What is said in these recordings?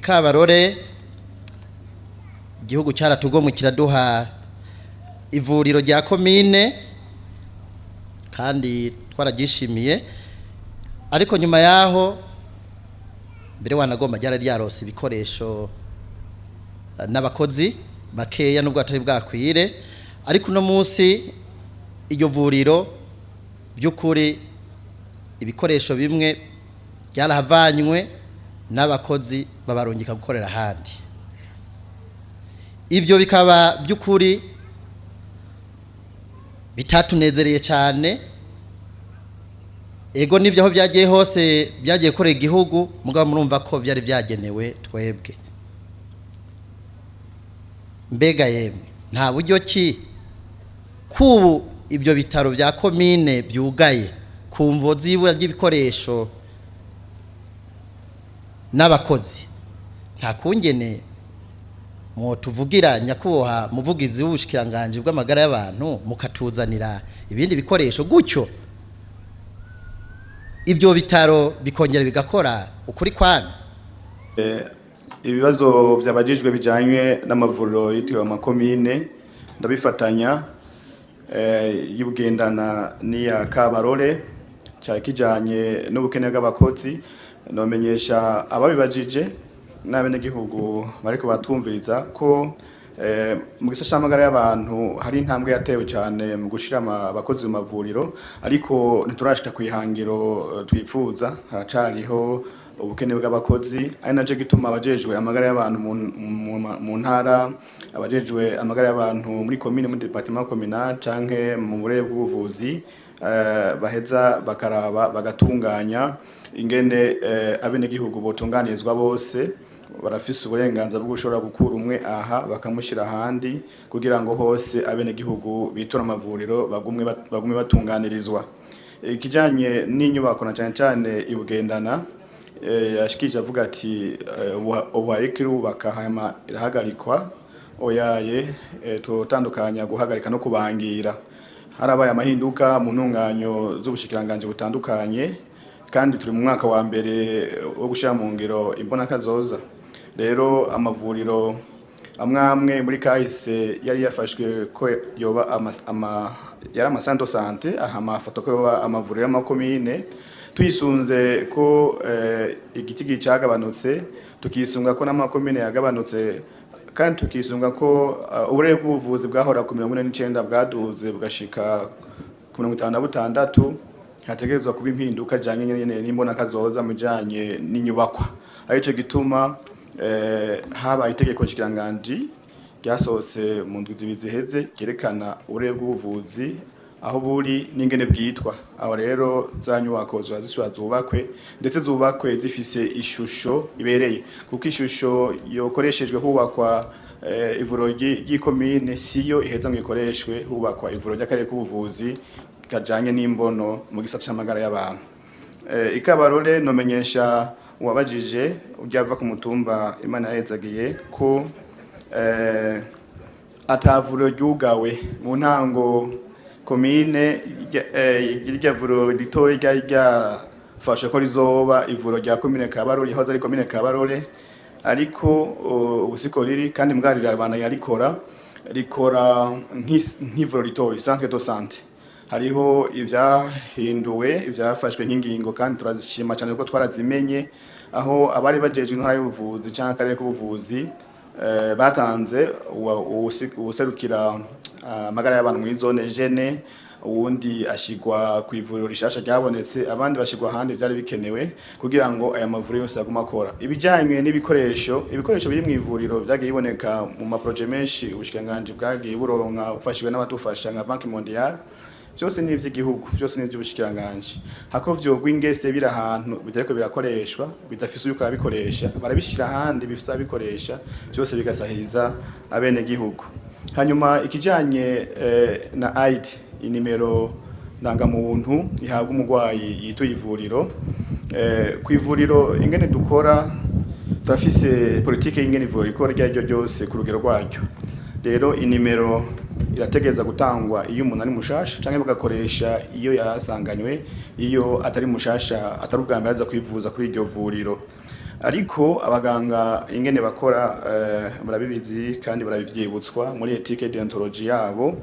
Kabarore igihugu cyaratugomwe kiraduha ivuriro rya komine kandi twaragishimiye, ariko nyuma yaho mbere wanagomba ryara ryarose ibikoresho n'abakozi bakeya nubwo atari bwakwire, ariko no munsi iryo vuriro by'ukuri ibikoresho bimwe byarahavanywe n'abakozi babarungika gukorera ahandi. Ibyo bikaba by'ukuri bitatunezereye cyane, ego nibyo aho byagiye hose byagiye korera igihugu, mugabo murumva ko byari byagenewe twebwe. Mbega yemwe nta buryo ki kubu ibyo bitaro bya komine byugaye kumvo zibura ry'ibikoresho n'abakozi, nta kungene mu tuvugira nyakuboha muvugizi w'ubushikiranganje bw'amagara y'abantu mukatuzanira ibindi bikoresho gutyo ibyo bitaro bikongera bigakora ukuri kwami. Ibibazo byabajijwe bijanye n'amavuriro yitiriwe amakomine ndabifatanya y'ubugendana n'iya Kabarore cyari kijanye n'ubukene bw'abakozi. Nomenyesha ababibajije n'abenegihugu bariko batwumviriza ko mu gisata c'amagara y'abantu hari intambwe yatewe cyane mu gushira abakozi mu mavuriro, ariko ntiturashika kwihangiro twifuza, haracariho ubukene bw'abakozi, ari naje gituma abajejwe amagara y'abantu mu ntara, abajejwe amagara y'abantu muri commune, muri département communal canke mu burere bw'ubuvuzi baheza bakaraba bagatunganya ingene abenegihugu botunganizwa bose. Barafise uburenganzira bwo gushobora gukura umwe aha bakamushira ahandi kugira ngo hose abenegihugu bitura amavuriro bagumwe batunganirizwa. Ikijanye n'inyubako na cyane cyane ibugendana yashikije avuga ati ubu ariko irubaka hama irahagarikwa, oyaye tutandukanya guhagarika no kubangira. Harabaye amahinduka mu ntunganyo z'ubushikiranganje butandukanye, kandi turi mu mwaka wa mbere wo gushira mu ngiro imbona kazoza. Rero amavuriro amwe muri kahise yari yafashwe ko yoba yari amasando sante, aha amafoto ko yoba amavuriro y'amakomine, tuyisunze ko igitigi cyagabanutse, tukisunga ko n'amakomine yagabanutse, kandi tukisunga ko uburere bw'ubuvuzi bwahora ku 49 bwaduze bugashika ku 56, hategerezwa kuba impinduka janye nyene n'imbona kazoza mujanye n'inyubakwa. Arico gituma haba itegeko nshikiranganje ryasohotse mu ndwi zibiziheze kerekana uburere bw'ubuvuzi aho buri n'ingene bwitwa. Aho rero za nyubako zizwa zubakwe, ndetse zubakwe zifise ishusho ibereye, kuko ishusho yokoreshejwe hubakwa ivuriro ry'ikomine siyo iheza ngo ikoreshwe hubakwa ivuriro ry'akarere k'ubuvuzi kajanye n'imbono mu gisata c'amagara y'abantu. Ikabarore nomenyesha uwabajije uryava ku mutumba Imana yahezagiye ko atavuriro ryugawe mu ntango komine irya vuriro ritoyi ryafashe ko rizoba ivuriro rya komine Kabarore, ihoza ari komine Kabarore, ariko ubusiko riri kandi mbwarira abantu rikora nk'ivuriro ritoyi centre de santé. Hariho ivyahinduwe ivyafashwe nk'ingingo, kandi turazishima cyane kuko twarazimenye, aho abari bajejwe intara y'ubuvuzi cyangwa akarere k'ubuvuzi batanze ubuserukira amagara y'abantu muri zone jene, uwundi ashigwa ku ivuriro rishasha ryabonetse, abandi bashigwa ahandi byari bikenewe kugira ngo aya mavuriro yose aguma akora. Ibijyanye n'ibikoresho biri mu ivuriro byagiye biboneka mu maproje menshi ubushikiranganje bwagiye buronka ufashijwe n'abatufasha nka Banki Mondiale. Byose ni ivy'igihugu, byose ni ivy'ubushikiranganje. Hako vyogwa ingese biri ahantu bitariko birakoreshwa, bidafise uko abikoresha, barabishira ahandi bifise abikoresha, byose bigasahiriza abene gihugu. Hanyuma ikijanye na ID, inimero ndangamuntu ihabwa umugwayi yituye ivuriro. Ku ivuriro ingene dukora turafise politike y'ingene ivuriro ikora ryo ryose ku rugero rwaryo. Rero inimero irategeza gutangwa iyo umuntu ari mushasha, canke bagakoresha iyo yasanganywe, iyo atari mushasha atari ubwa mbere aza kwivuza kuri iryo vuriro. ariko abaganga ingene bakora murabibizi kandi barabivyibutswa muri ethique deontologie yabo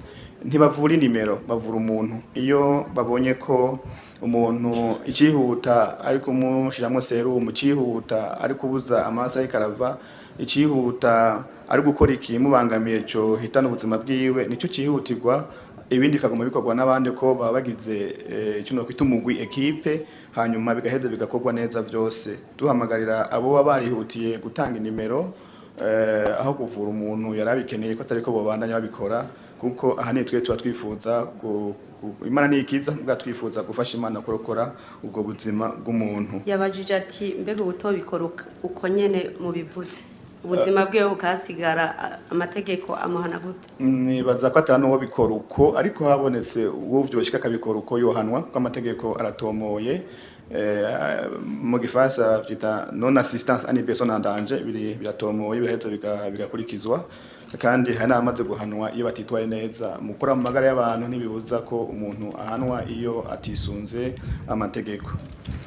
ntibavura inimero bavura umuntu iyo babonye ko umuntu icihuta ari kumushiramwo serumu cihuta ari kubuza amaraso ariko arava icihuta ari gukora ikimubangamiye cyo hitana ubuzima bwiwe nico cihutirwa ibindi kagoma bikorwa n'abandi ko baba bagize cyo no kwita umugwi equipe hanyuma bigaheza bigakorwa neza vyose duhamagarira abo barihutiye gutanga inimero aho kuvura umuntu yarabikeneye ko atari ko bobandanya babikora kuko ahani twe tuba twifuza imana nikiza mbwa twifuza gufasha imana kurokora ubwo buzima bw'umuntu yabajije ati mbega ubutobikora uko nyene mu bivuze ubuzima bwe bukasigara amategeko amuhana gute nibaza ko atanu wo bikora uko ariko habonetse uvyo bashika kabikora uko yohanwa ko amategeko aratomoye mu gifasa vyita non assistance à une personne en danger biratomoye biheza bigakurikizwa kandi hari n'amaze guhanwa iyo batitwaye neza mukora mu magara y'abantu ntibibuza ko umuntu ahanwa iyo atisunze amategeko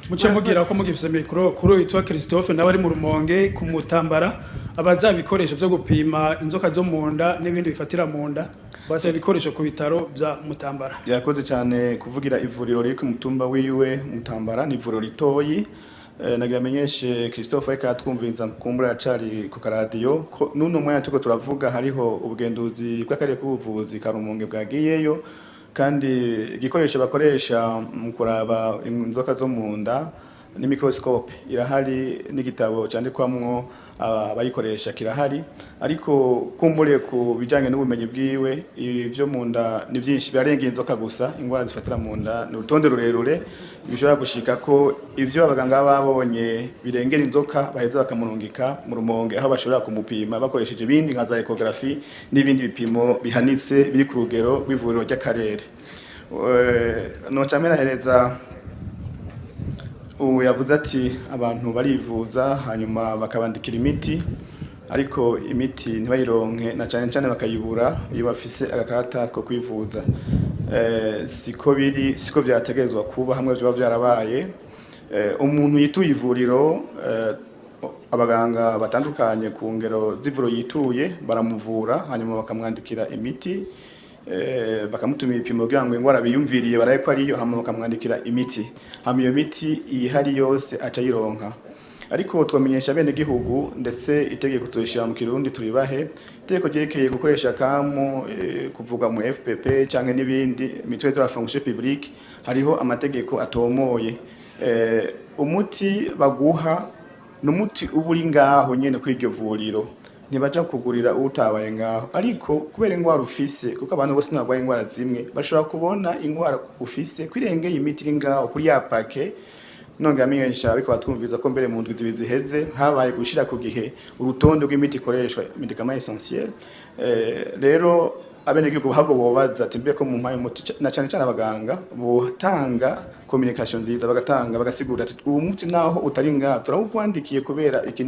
muce mugira ko mugifise mikro kuri yitwa Christophe nawe ari mu Rumonge ku Mutambara abaza bikoresho byo gupima inzoka zo munda n'ibindi bifatira munda base bikoresho ku bitaro bya Mutambara yakoze cyane kuvugira ivuriro riri ku mutumba wiwe Mutambara ni ivuriro ritoyi nagira menyeshe Christophe ariko atwumviriza kumbura yacari ku radio nuno mwanya tuko turavuga hariho ubugenduzi bw'akarere k'ubuvuzi ka Rumonge bwagiyeyo kandi igikoresho bakoresha mu kuraba inzoka zo munda ni microscope irahari n'igitabo cyandikwamwo abayikoresha kirahari ariko kumbure ku bijanye n'ubumenyi bwiwe ibyo munda ni byinshi byarenga inzoka gusa ingwara zifatira munda ni urutonde rurerure bishobora gushika ko ivyo abaganga babonye birengera inzoka baheza bakamurungika mu Rumonge aho bashobora kumupima bakoresheje ibindi nka za ecography n'ibindi bipimo bihanitse biri ku rugero rw'ivuriro ry'akarere no camera hereza yavuze ati abantu barivuza hanyuma bakabandikira imiti ariko imiti ntibayironke na cyane cyane bakayibura iyo bafise agakarata ko kwivuza siko byategerezwa kuba hamwe byo byarabaye umuntu yituye ivuriro abaganga batandukanye ku ngero z'ivuro yituye baramuvura hanyuma bakamwandikira imiti bakamutuma ibipimo kugira ngo ingwara biyumviriye baraye ko ariyo hama bakamwandikira imiti hama iyo miti ihari yose aca yironka ariko twamenyesha bene gihugu ndetse itegeko tushira mu Kirundi turibahe itegeko ryerekeye gukoresha kamu kuvuga mu FPP canke n'ibindi mitwe de la fonction publique hariho amategeko atomoye umuti baguha n'umuti uburi ngaho nyene kw'iryo vuriro ntibaja kugurira utabaye ngaho ariko kubera ingwara ufise kuko abantu bose nagwaye ingwara zimwe bashobora kubona ingwara ufise kwirengeye imiti iri ngaho kuri ya pake nonga amenyesha ariko batwumviza ko mbere mu ndwi zibizi heze habaye gushira ku gihe urutonde rw'imiti ikoreshwa medicament essentiel rero abene gihugu hago bobaza ati mbe ko mu mpaye muti na cyane cyane abaganga botanga communication nziza bagatanga bagasigura ati uwo muti naho utari ngaho turawukwandikiye kubera iki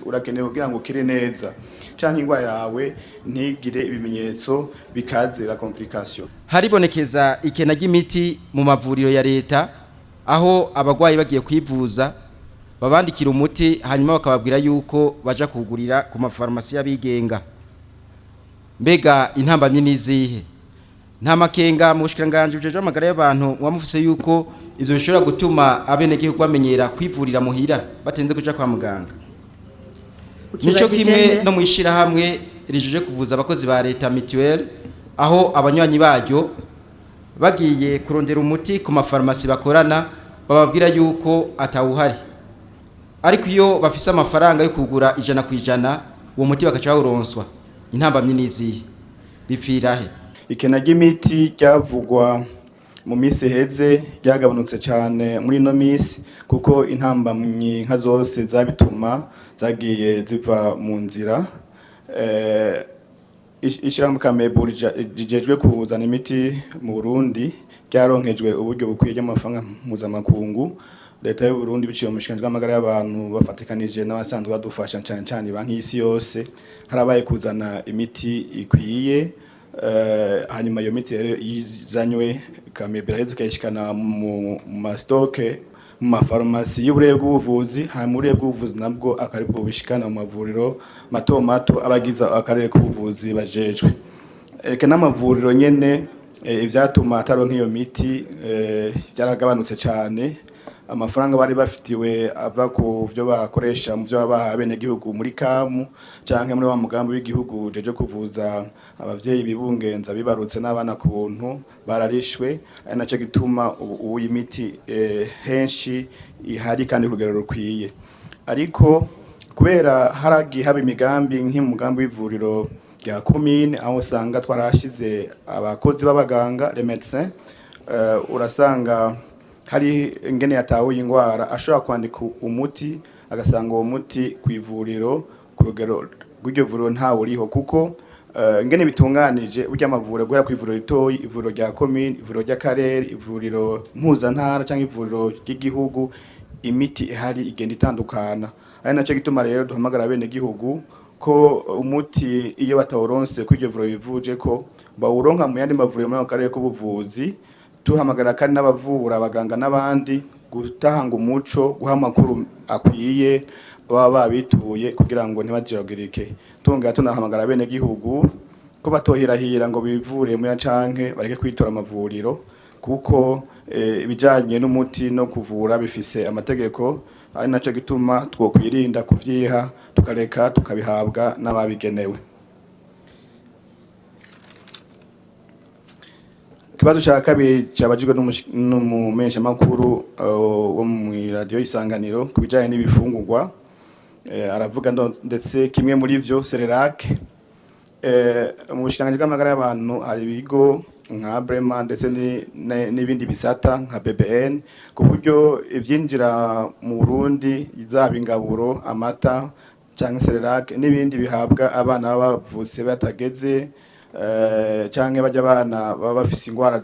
urakenewe kugira ngo kire neza canke ingwara yawe ntigire ibimenyetso bikazira complication haribonekeza ikena ry'imiti mu mavuriro ya leta aho abagwayi bagiye kwivuza babandikira umuti hanyuma bakababwira yuko baja kugurira ku mafarmasi y'abigenga mbega intambamye nizihe nta makenga mu bushikiranganje bujeje amagara y'abantu wamufise yuko ivyo bishobora gutuma abene gihugu bamenyera kwivurira muhira batenze kuja kwa muganga nico kimwe no mwishira hamwe rijuje kuvuza abakozi ba leta mutuelle aho abanywanyi baryo bagiye kurondera umuti ku mafarmasi bakorana bababwira yuko atawuhari ariko iyo bafise amafaranga yo kugura 100% uwo muti bakaca uronswa intambamye nizihe bipfirahe ikena ry'imiti ryavugwa mu minsi heze ryagabanutse cyane muri no minsi kuko intambamye nka zose zabituma zagiye ziva mu nzira ishirambuka meburija rijejwe kuzana imiti mu Burundi ryaronkejwe uburyo bukwiye y'amafaranga mpuzamakungu leta y'u Burundi biciye mu mushikiranganji w'amagara y'abantu bafatikanije n'abasanzwe badufasha cyane cyane banki y'isi yose harabaye kuzana imiti ikwiye hanyuma iyo miti rero izanywe kamebera heze kayishikana mu mastoke mu mafarumasi y'uburere bw'ubuvuzi, hanyuma uburere bw'ubuvuzi nabwo akaribwo bishikana mu mavuriro mato mato abagiza akarere k'ubuvuzi bajejwe. Eke n'amavuriro nyene ivyatuma ataronka iyo miti byaragabanutse cyane. Amafaranga bari bafitiwe ava ku byo bakoresha mu byo babaha bene gihugu muri kamu canke muri wa mugambi w'igihugu jeje kuvuza abavyeyi bibungenza bibarutse n'abana ku buntu bararishwe, ari naco gituma ubu imiti henshi ihari kandi urugero rukwiye. Ariko kubera haragiye haba imigambi nk'umugambi w'ivuriro rya commune aho usanga twarashize abakozi b'abaganga les médecins, urasanga hari ingene yatawe ingwara ashobora kwandika umuti agasanga uwo muti ku ivuriro ku rugero rw'iryo vuriro ntawe uriho, kuko ingene bitunganije burya amavuriro guhera ku ivuriro ritoyi, ivuriro rya commune, ivuriro ry'akarere, ivuriro mpuzantara cyangwa ivuriro ry'igihugu, imiti ihari igenda itandukana. Ari naco gituma rero duhamagara bene gihugu ko umuti iyo batawuronse ku iryo vuriro bivuje ko bawuronka mu yandi mavuriro muri akarere k'ubuvuzi. Tuhamagara kandi n'abavura abaganga n'abandi gutanga umuco, guha amakuru akwiye baba babituye kugira ngo ntibajiragirike. Tunga tunahamagara bene gihugu ko batohirahira ngo bivure muri canke bareke kwitora amavuriro, kuko ibijanye n'umuti no kuvura bifise amategeko, ari naco gituma twokwirinda kuvyiha tukareka tukabihabwa n'ababigenewe. Kibazo cha kabiri cyabajijwe n'umumenyesha makuru wo mu radio Isanganiro kubijanye n'ibifungurwa, aravuga ndetse kimwe muri vyo Serelac. Mu bushikanganje bw'amagara y'abantu hari ibigo nka Brema ndetse n'ibindi bisata nka BBN, ku buryo ivyinjira mu Burundi izaba ingaburo, amata cyangwa Serelac n'ibindi bihabwa abana bavutse batageze canke bajya abana baba bafise ingwara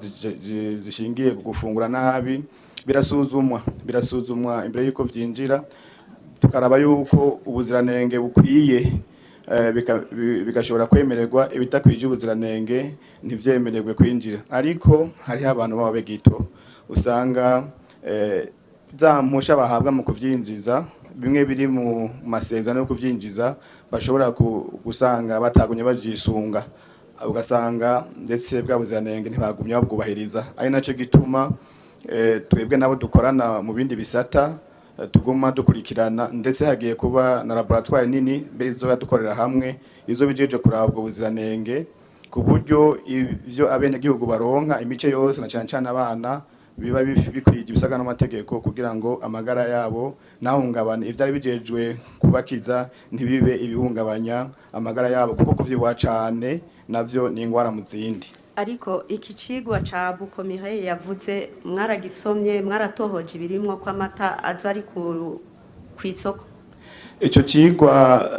zishingiye gufungura nabi, birasuzumwa imbere yuko vyinjira, tukaraba yuko ubuziranenge bukwiye, bigashobora kwemererwa. Ibitakwije ubuziranenge ntivyemererwe kwinjira. Ariko hariho abantu baba begito usanga za mpusha bahabwa mu kuvyinjiza bimwe biri mu masezerano yo kuvyinjiza bashobora gusanga batagumye bajisunga, ugasanga ndetse bwa buziranenge ntibagumye babwubahiriza. Ari naco gituma twebwe nabo dukorana mu bindi bisata tuguma dukurikirana, ndetse hagiye kuba na laboratoire nini mbere izo dukorera hamwe izo bijeje kurabwa ubuziranenge, ku buryo ivyo abene gihugu baronka imice yose na cyane abana biba bikwije ibisaga n'amategeko, kugira ngo amagara yabo nahungabane ivyari bijejwe kubakiza ntibibe ibihungabanya amagara yabo, kuko kuvyiwa cane navyo ni ingwara mu zindi. Ariko iki cigwa ca Bukomire yavuze mwaragisomye, mwaratohoje ibirimwo kwa mata azari ku isoko. Ico cigwa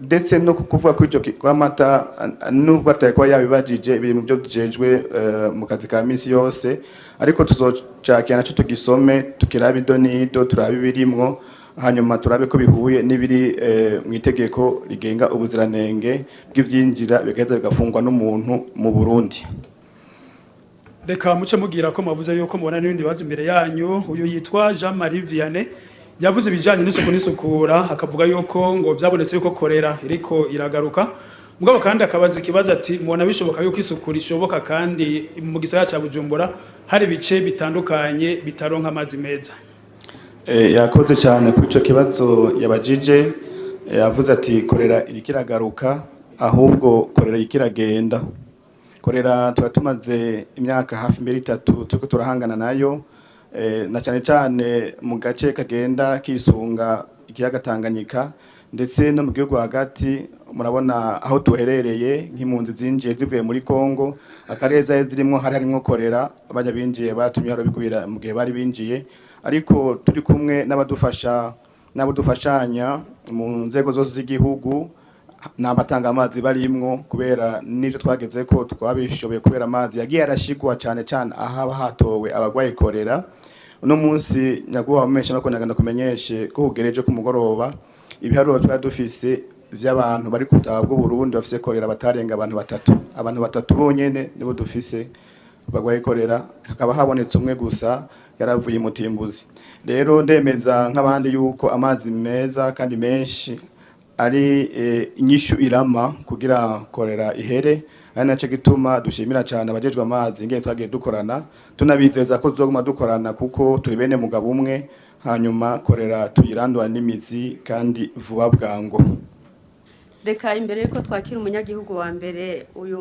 ndetse no kuvuga ko ico kwa mata nubwo atakwa yabibajije biri mu byo dujejwe mu kazi ka misi yose, ariko tuzocakira naco tugisome tukirabe idonido turabe birimwo, hanyuma turabe ko bihuye n'ibiri mu itegeko rigenga ubuziranenge bw'ivyinjira bigaheza bigafungwa n'umuntu mu Burundi. Reka muce mugira ko mavuze yuko mubona n'ibindi bazi imbere yanyu. Uyu yitwa Jean Marie Vianney yavuze ibijanye n'isuku n'isukura, akavuga yuko ngo byabonetse yuko korera iriko iragaruka, mugabo kandi akabaza ikibazo ati mubona bishoboka yuko isukura ishoboka kandi mu gisagara ca Bujumbura hari bice bitandukanye bitaronka amazi meza. Yakoze cyane kuri ico kibazo yabajije, yavuze ati korera irikiragaruka ahubwo korera ikiragenda. Korera tumaze imyaka hafi 3 tuko turahangana nayo, na cyane mu gace kagenda kisunga ikiyaga Tanganyika ndetse no mu gihugu hagati. Murabona aho tuherereye nk'impunzi zinjiye zivuye muri Kongo, akareza zirimo harimo korera, abajya binjiye batumye haro bikubira mu gihe bari binjiye, ariko turi kumwe n'abadufashanya mu nzego zose z'igihugu n'abatanga amazi barimwo, kubera n'ivyo twageze ko twabishoboye kubera amazi yagiye arashigwa cyane ahaba hatowe abagwaye korera. Uno munsi nyaguha umesha no konyaganda kumenyeshe ko ugereje ku mugoroba ibiharuro dufise vy'abantu bari kutabwo Burundi bafise korera batarenga abantu batatu bonyene nibo dufise bagwaye korera, hakaba habonetse umwe gusa yaravuye mutimbuzi. Rero ndemeza nk'abandi yuko amazi meza kandi menshi ari inyishu irama kugira korera ihere, ari naco gituma dushimira cyane abajejwe amazi ngiye twagiye dukorana, tunabizeza ko tuzoguma dukorana kuko turi bene mugabo umwe, hanyuma korera tuyirandura n'imizi kandi vuba bwango. Reka imbere yuko twakira umunyagihugu wa mbere uyu